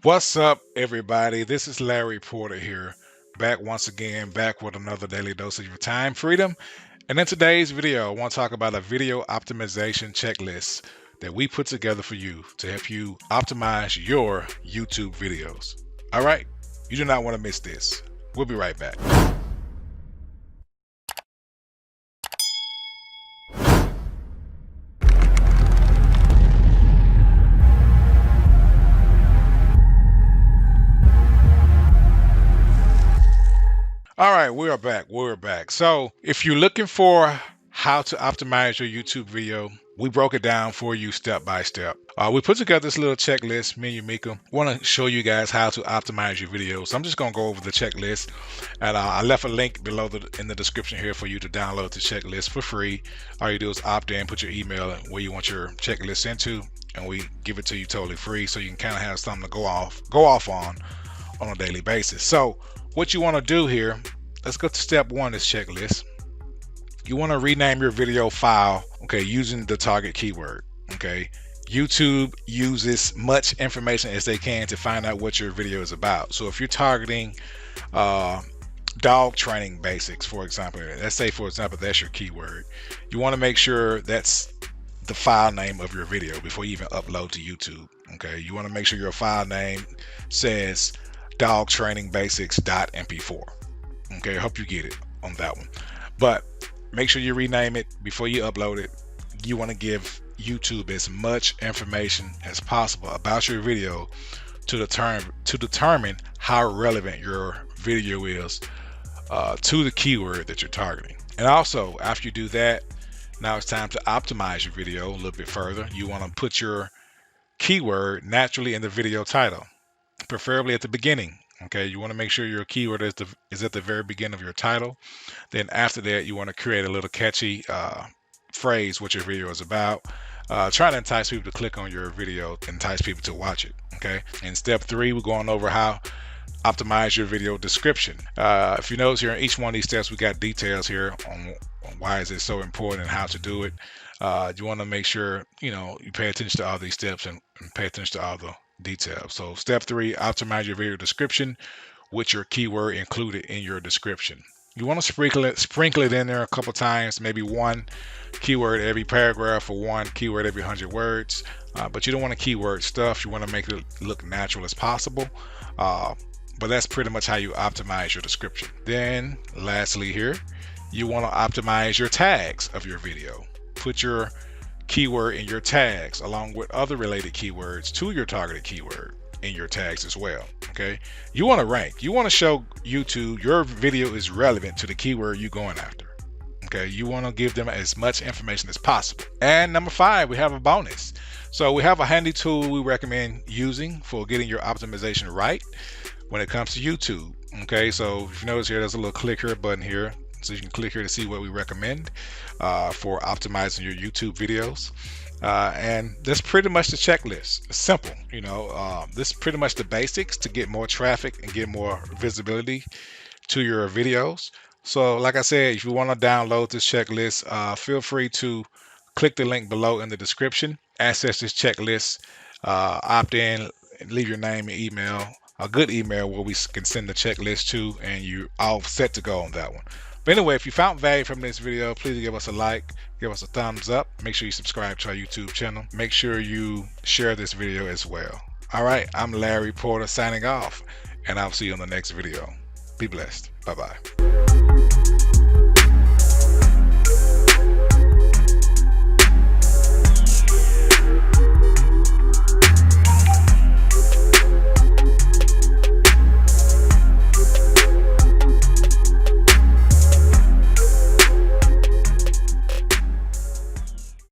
What's up, everybody? This is Larry Porter here, back once again, back with another daily dose of your time freedom. And in today's video, I want to talk about a video optimization checklist that we put together for you to help you optimize your YouTube videos. All right, you do not want to miss this. We'll be right back. All right, we are back. We're back. So if you're looking for how to optimize your YouTube video, we broke it down for you step by step. We put together this little checklist. Me and you, Mika, want to show you guys how to optimize your videos. So I'm just going to go over the checklist, and I left a link below in the description here for you to download the checklist for free. All you do is opt in, put your email and where you want your checklist into, and we give it to you totally free, so you can kind of have something to go off on a daily basis. So what you want to do here, let's go to step one of this checklist. You want to rename your video file, okay, using the target keyword. Okay, YouTube uses much information as they can to find out what your video is about. So if you're targeting dog training basics, for example, let's say for example that's your keyword, you want to make sure that's the file name of your video before you even upload to YouTube. Okay, you want to make sure your file name says dog training basics.mp4. Okay, I hope you get it on that one. But make sure you rename it before you upload it. You want to give YouTube as much information as possible about your video to determine how relevant your video is to the keyword that you're targeting. And also, after you do that, now it's time to optimize your video a little bit further. You want to put your keyword naturally in the video title, preferably at the beginning. Okay, you want to make sure your keyword is at the very beginning of your title. Then after that, you want to create a little catchy phrase what your video is about. Try to entice people to click on your video, entice people to watch it. Okay, in step 3, we're going over how optimize your video description. If you notice here in each one of these steps, we got details here on why is it so important and how to do it. You want to make sure you pay attention to all these steps and pay attention to all the details. So step 3, optimize your video description with your keyword included in your description. You want to sprinkle it in there a couple times, maybe one keyword every paragraph or one keyword every 100 words. But you don't want to keyword stuff. You want to make it look natural as possible. But that's pretty much how you optimize your description. Then lastly here, you want to optimize your tags of your video. Put your keyword in your tags along with other related keywords to your targeted keyword in your tags as well. Okay, you want to rank. You want to show YouTube your video is relevant to the keyword you're going after. Okay, you want to give them as much information as possible. And number 5, we have a bonus. So we have a handy tool we recommend using for getting your optimization right when it comes to YouTube. Okay, so if you notice here, there's a little click here button here. So you can click here to see what we recommend for optimizing your YouTube videos. And that's pretty much the checklist. It's simple. This is pretty much the basics to get more traffic and get more visibility to your videos. So like I said, if you want to download this checklist, feel free to click the link below in the description, access this checklist, opt in, leave your name and email, a good email where we can send the checklist to, and you're all set to go on that one. But anyway, if you found value from this video, please give us a like, give us a thumbs up. Make sure you subscribe to our YouTube channel. Make sure you share this video as well. All right, I'm Larry Porter signing off, and I'll see you on the next video. Be blessed. Bye-bye.